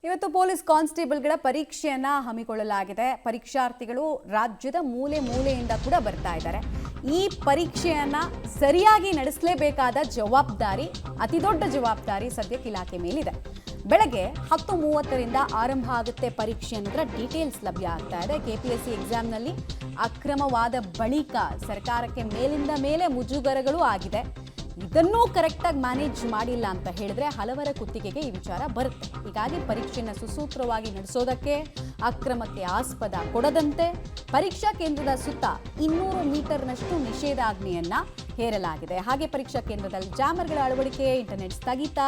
ಇವತ್ತು ಪೊಲೀಸ್ ಕಾನ್ಸ್ಟೇಬಲ್ಗಳ ಪರೀಕ್ಷೆಯನ್ನ ಹಮ್ಮಿಕೊಳ್ಳಲಾಗಿದೆ. ಪರೀಕ್ಷಾರ್ಥಿಗಳು ರಾಜ್ಯದ ಮೂಲೆ ಮೂಲೆಯಿಂದ ಕೂಡ ಬರ್ತಾ ಇದ್ದಾರೆ. ಈ ಪರೀಕ್ಷೆಯನ್ನ ಸರಿಯಾಗಿ ನಡೆಸಲೇಬೇಕಾದ ಜವಾಬ್ದಾರಿ, ಅತಿದೊಡ್ಡ ಜವಾಬ್ದಾರಿ ಸದ್ಯಕ್ಕೆ ಇಲಾಖೆ ಮೇಲಿದೆ. ಬೆಳಗ್ಗೆ 10:30ರಿಂದ ಆರಂಭ ಆಗುತ್ತೆ ಪರೀಕ್ಷೆ ಅನ್ನೋದರ ಡೀಟೇಲ್ಸ್ ಲಭ್ಯ ಆಗ್ತಾ ಇದೆ. ಕೆಪಿಎಸ್ಸಿ ಎಕ್ಸಾಮ್ನಲ್ಲಿ ಅಕ್ರಮವಾದ ಬಳಿಕ ಸರ್ಕಾರಕ್ಕೆ ಮೇಲಿಂದ ಮೇಲೆ ಮುಜುಗರಗಳು ಆಗಿದೆ. ಇದನ್ನೂ ಕರೆಕ್ಟಾಗಿ ಮ್ಯಾನೇಜ್ ಮಾಡಿಲ್ಲ ಅಂತ ಹೇಳಿದ್ರೆ ಹಲವರ ಕುತ್ತಿಗೆಗೆ ಈ ವಿಚಾರ ಬರುತ್ತೆ. ಹೀಗಾಗಿ ಪರೀಕ್ಷೆಯನ್ನು ಸುಸೂತ್ರವಾಗಿ ನಡೆಸೋದಕ್ಕೆ, ಅಕ್ರಮಕ್ಕೆ ಆಸ್ಪದ ಕೊಡದಂತೆ ಪರೀಕ್ಷಾ ಕೇಂದ್ರದ ಸುತ್ತ 200 ಮೀಟರ್ನಷ್ಟು ನಿಷೇಧಾಜ್ಞೆಯನ್ನ ಹೇರಲಾಗಿದೆ. ಹಾಗೆ ಪರೀಕ್ಷಾ ಕೇಂದ್ರದಲ್ಲಿ ಜಾಮರ್ಗಳ ಅಳವಡಿಕೆ, ಇಂಟರ್ನೆಟ್ ಸ್ಥಗಿತ,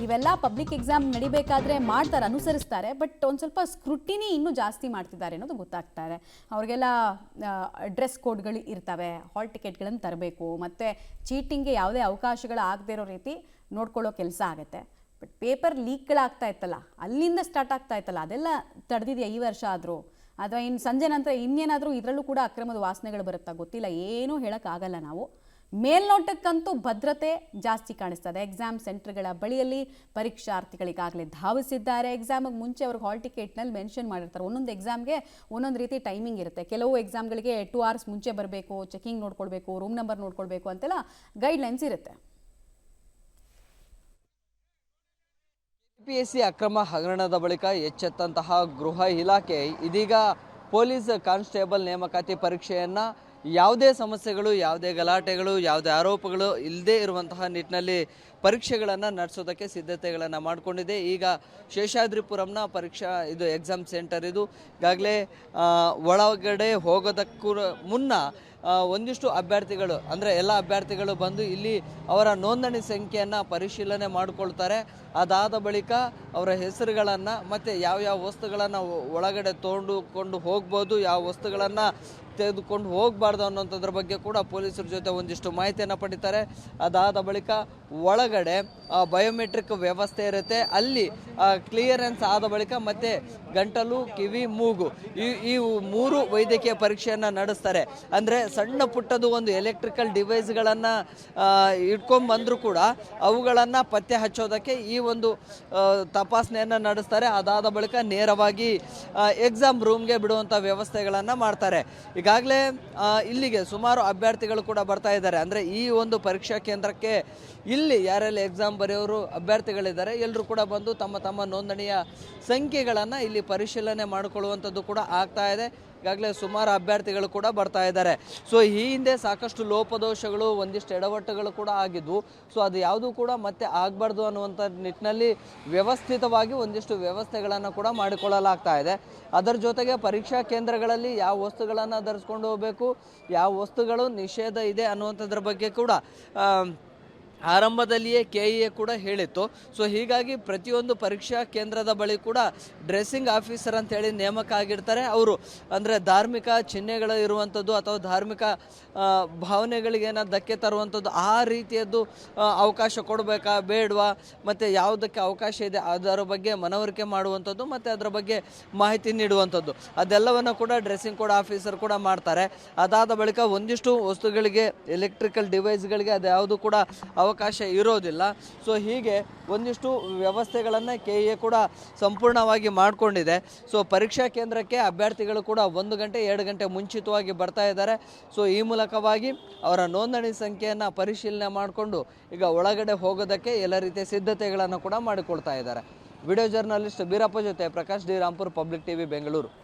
ಇವೆಲ್ಲ ಪಬ್ಲಿಕ್ ಎಕ್ಸಾಮ್ ನಡಿಬೇಕಾದ್ರೆ ಮಾಡ್ತಾರೆ, ಅನುಸರಿಸ್ತಾರೆ. ಬಟ್ ಒಂದು ಸ್ವಲ್ಪ ಸ್ಕ್ರೂಟಿನಿ ಇನ್ನೂ ಜಾಸ್ತಿ ಮಾಡ್ತಿದ್ದಾರೆ ಅನ್ನೋದು ಗೊತ್ತಾಗ್ತಾರೆ. ಅವ್ರಿಗೆಲ್ಲ ಡ್ರೆಸ್ ಕೋಡ್ಗಳು ಇರ್ತವೆ, ಹಾಲ್ ಟಿಕೆಟ್ಗಳನ್ನು ತರಬೇಕು, ಮತ್ತು ಚೀಟಿಂಗ್ಗೆ ಯಾವುದೇ ಅವಕಾಶಗಳು ಆಗದೇ ಇರೋ ರೀತಿ ನೋಡ್ಕೊಳ್ಳೋ ಕೆಲಸ ಆಗುತ್ತೆ. ಬಟ್ ಪೇಪರ್ ಲೀಕ್ಗಳಾಗ್ತಾ ಇತ್ತಲ್ಲ, ಅಲ್ಲಿಂದ ಸ್ಟಾರ್ಟ್ ಆಗ್ತಾ ಇತ್ತಲ್ಲ, ಅದೆಲ್ಲ ತಡೆದಿದೆಯಾ ಈ ವರ್ಷ ಆದರೂ? ಅಥವಾ ಇನ್ನು ಸಂಜೆ ನಂತರ ಇನ್ನೇನಾದರೂ ಇದರಲ್ಲೂ ಕೂಡ ಅಕ್ರಮದ ವಾಸನೆಗಳು ಬರುತ್ತಾ ಗೊತ್ತಿಲ್ಲ, ಏನೂ ಹೇಳೋಕ್ಕಾಗಲ್ಲ ನಾವು. ಮೇಲ್ನೋಟಕ್ಕಂತೂ ಭದ್ರತೆ ಜಾಸ್ತಿ ಕಾಣಿಸ್ತದೆ. ಎಕ್ಸಾಮ್ ಸೆಂಟರ್ಗಳ ಬಳಿಯಲ್ಲಿ ಪರೀಕ್ಷಾರ್ಥಿಗಳಿಗಾಗಲೇ ಧಾವಿಸಿದ್ದಾರೆ. ಎಕ್ಸಾಮಿಗೆ ಮುಂಚೆ ಅವ್ರಿಗೆ ಹಾಲ್ ಟಿಕೆಟ್ನಲ್ಲಿ ಮೆನ್ಷನ್ ಮಾಡಿರ್ತಾರೆ. ಒಂದೊಂದು ಎಕ್ಸಾಮ್ಗೆ ಒಂದೊಂದು ರೀತಿ ಟೈಮಿಂಗ್ ಇರುತ್ತೆ. ಕೆಲವು ಎಕ್ಸಾಮ್ಗಳಿಗೆ 2 hours ಮುಂಚೆ ಬರಬೇಕು, ಚೆಕಿಂಗ್ ನೋಡ್ಕೊಳ್ಬೇಕು, ರೂಮ್ ನಂಬರ್ ನೋಡ್ಕೊಳ್ಬೇಕು ಅಂತೆಲ್ಲ ಗೈಡ್ಲೈನ್ಸ್ ಇರುತ್ತೆ. ಕೆಪಿಎಸ್ಸಿ ಅಕ್ರಮ ಹಗರಣದ ಬಳಿಕ ಎಚ್ಚೆತ್ತಂತಹ ಗೃಹ ಇಲಾಖೆ ಇದೀಗ ಪೊಲೀಸ್ ಕಾನ್ಸ್ಟೇಬಲ್ ನೇಮಕಾತಿ ಪರೀಕ್ಷೆಯನ್ನು ಯಾವುದೇ ಸಮಸ್ಯೆಗಳು, ಯಾವುದೇ ಗಲಾಟೆಗಳು, ಯಾವುದೇ ಆರೋಪಗಳು ಇಲ್ಲದೇ ಇರುವಂತಹ ನಿಟ್ಟಿನಲ್ಲಿ ಪರೀಕ್ಷೆಗಳನ್ನು ನಡೆಸೋದಕ್ಕೆ ಸಿದ್ಧತೆಗಳನ್ನು ಮಾಡಿಕೊಂಡಿದೆ. ಈಗ ಶೇಷಾದ್ರಿಪುರಂನ ಎಕ್ಸಾಮ್ ಸೆಂಟರ್ ಇದು. ಈಗಾಗಲೇ ಒಳಗಡೆ ಹೋಗೋದಕ್ಕೂ ಮುನ್ನ ಒಂದಿಷ್ಟು ಅಭ್ಯರ್ಥಿಗಳು, ಅಂದರೆ ಎಲ್ಲ ಅಭ್ಯರ್ಥಿಗಳು ಬಂದು ಇಲ್ಲಿ ಅವರ ನೋಂದಣಿ ಸಂಖ್ಯೆಯನ್ನು ಪರಿಶೀಲನೆ ಮಾಡಿಕೊಳ್ತಾರೆ. ಅದಾದ ಬಳಿಕ ಅವರ ಹೆಸರುಗಳನ್ನು ಮತ್ತು ಯಾವ್ಯಾವ ವಸ್ತುಗಳನ್ನು ಒಳಗಡೆ ತೊಗೊಂಡುಕೊಂಡು ಹೋಗ್ಬೋದು, ಯಾವ ವಸ್ತುಗಳನ್ನು ತೆಗೆದುಕೊಂಡು ಹೋಗಬಾರ್ದು ಅನ್ನೋಂಥದ್ರ ಬಗ್ಗೆ ಕೂಡ ಪೊಲೀಸರ ಜೊತೆ ಒಂದಿಷ್ಟು ಮಾಹಿತಿಯನ್ನು ಪಡಿತಾರೆ. ಅದಾದ ಬಳಿಕ ಒಳಗಡೆ ಬಯೋಮೆಟ್ರಿಕ್ ವ್ಯವಸ್ಥೆ ಇರುತ್ತೆ. ಅಲ್ಲಿ ಕ್ಲಿಯರೆನ್ಸ್ ಆದ ಬಳಿಕ ಮತ್ತೆ ಗಂಟಲು, ಕಿವಿ, ಮೂಗು ಈ 3 ವೈದ್ಯಕೀಯ ಪರೀಕ್ಷೆಯನ್ನು ನಡೆಸ್ತಾರೆ. ಅಂದರೆ ಸಣ್ಣ ಪುಟ್ಟದು ಒಂದು ಎಲೆಕ್ಟ್ರಿಕಲ್ ಡಿವೈಸ್ಗಳನ್ನು ಇಟ್ಕೊಂಡ್ಬಂದರೂ ಕೂಡ ಅವುಗಳನ್ನು ಪತ್ತೆ ಹಚ್ಚೋದಕ್ಕೆ ಈ ಒಂದು ತಪಾಸಣೆಯನ್ನು ನಡೆಸ್ತಾರೆ. ಅದಾದ ಬಳಿಕ ನೇರವಾಗಿ ಎಕ್ಸಾಮ್ ರೂಮ್ಗೆ ಬಿಡುವಂಥ ವ್ಯವಸ್ಥೆಗಳನ್ನು ಮಾಡ್ತಾರೆ. ಈಗಾಗಲೇ ಇಲ್ಲಿಗೆ ಸುಮಾರು ಅಭ್ಯರ್ಥಿಗಳು ಕೂಡ ಬರ್ತಾ ಇದ್ದಾರೆ. ಅಂದರೆ ಈ ಒಂದು ಪರೀಕ್ಷಾ ಕೇಂದ್ರಕ್ಕೆ ಇಲ್ಲಿ ಯಾರೆಲ್ಲ ಎಕ್ಸಾಮ್ ಬರೆಯೋರು ಅಭ್ಯರ್ಥಿಗಳಿದ್ದಾರೆ ಎಲ್ಲರೂ ಕೂಡ ಬಂದು ತಮ್ಮ ತಮ್ಮ ನೋಂದಣಿಯ ಸಂಖ್ಯೆಗಳನ್ನು ಇಲ್ಲಿ ಪರಿಶೀಲನೆ ಮಾಡಿಕೊಳ್ಳುವಂಥದ್ದು ಕೂಡ ಆಗ್ತಾ ಇದೆ. ಈಗಾಗಲೇ ಸುಮಾರು ಅಭ್ಯರ್ಥಿಗಳು ಕೂಡ ಬರ್ತಾ ಇದ್ದಾರೆ. ಸೊ ಈ ಹಿಂದೆ ಸಾಕಷ್ಟು ಲೋಪದೋಷಗಳು, ಒಂದಿಷ್ಟು ಎಡವಟ್ಟುಗಳು ಕೂಡ ಆಗಿದ್ವು. ಸೊ ಅದು ಯಾವುದೂ ಕೂಡ ಮತ್ತೆ ಆಗಬಾರ್ದು ಅನ್ನುವಂಥ ನಿಟ್ಟಿನಲ್ಲಿ ವ್ಯವಸ್ಥಿತವಾಗಿ ಒಂದಿಷ್ಟು ವ್ಯವಸ್ಥೆಗಳನ್ನು ಕೂಡ ಮಾಡಿಕೊಳ್ಳಲಾಗ್ತಾ ಇದೆ. ಅದರ ಜೊತೆಗೆ ಪರೀಕ್ಷಾ ಕೇಂದ್ರಗಳಲ್ಲಿ ಯಾವ ವಸ್ತುಗಳನ್ನು ಧರಿಸ್ಕೊಂಡು ಹೋಗಬೇಕು, ಯಾವ ವಸ್ತುಗಳು ನಿಷೇಧ ಇದೆ ಅನ್ನುವಂಥದ್ರ ಬಗ್ಗೆ ಕೂಡ ಆರಂಭದಲ್ಲಿಯೇ ಕೆಇಎ ಕೂಡ ಹೇಳಿತ್ತು. ಸೊ ಹೀಗಾಗಿ ಪ್ರತಿಯೊಂದು ಪರೀಕ್ಷಾ ಕೇಂದ್ರದ ಬಳಿ ಕೂಡ ಡ್ರೆಸ್ಸಿಂಗ್ ಆಫೀಸರ್ ಅಂತೇಳಿ ನೇಮಕ ಆಗಿರ್ತಾರೆ. ಅವರು ಅಂದರೆ ಧಾರ್ಮಿಕ ಚಿಹ್ನೆಗಳು ಇರುವಂಥದ್ದು ಅಥವಾ ಧಾರ್ಮಿಕ ಭಾವನೆಗಳಿಗೆ ಏನಾದ್ರು ಧಕ್ಕೆ ತರುವಂಥದ್ದು, ಆ ರೀತಿಯದ್ದು ಅವಕಾಶ ಕೊಡಬೇಕಾ ಬೇಡವಾ, ಮತ್ತು ಯಾವುದಕ್ಕೆ ಅವಕಾಶ ಇದೆ ಅದರ ಬಗ್ಗೆ ಮನವರಿಕೆ ಮಾಡುವಂಥದ್ದು ಮತ್ತು ಅದರ ಬಗ್ಗೆ ಮಾಹಿತಿ ನೀಡುವಂಥದ್ದು, ಅದೆಲ್ಲವನ್ನು ಕೂಡ ಡ್ರೆಸ್ಸಿಂಗ್ ಕೋಡ್ ಆಫೀಸರ್ ಕೂಡ ಮಾಡ್ತಾರೆ. ಅದಾದ ಬಳಿಕ ಒಂದಿಷ್ಟು ವಸ್ತುಗಳಿಗೆ, ಎಲೆಕ್ಟ್ರಿಕಲ್ ಡಿವೈಸ್ಗಳಿಗೆ ಅದು ಯಾವುದು ಕೂಡ ಅವಕಾಶ ಇರೋದಿಲ್ಲ. ಸೊ ಹೀಗೆ ಒಂದಿಷ್ಟು ವ್ಯವಸ್ಥೆಗಳನ್ನು ಕೆಇಎ ಕೂಡ ಸಂಪೂರ್ಣವಾಗಿ ಮಾಡಿಕೊಂಡಿದೆ. ಸೊ ಪರೀಕ್ಷಾ ಕೇಂದ್ರಕ್ಕೆ ಅಭ್ಯರ್ಥಿಗಳು ಕೂಡ 1 ಗಂಟೆ 2 ಗಂಟೆ ಮುಂಚಿತವಾಗಿ ಬರ್ತಾ ಇದ್ದಾರೆ. ಸೊ ಈ ಮೂಲಕವಾಗಿ ಅವರ ನೋಂದಣಿ ಸಂಖ್ಯೆಯನ್ನು ಪರಿಶೀಲನೆ ಮಾಡಿಕೊಂಡು ಈಗ ಒಳಗಡೆ ಹೋಗೋದಕ್ಕೆ ಎಲ್ಲ ರೀತಿಯ ಸಿದ್ಧತೆಗಳನ್ನು ಕೂಡ ಮಾಡಿಕೊಳ್ತಾ ಇದ್ದಾರೆ. ವಿಡಿಯೋ ಜರ್ನಲಿಸ್ಟ್ ಬೀರಪ್ಪ ಜೊತೆ Prakash D Rampur, public TV, Bengaluru.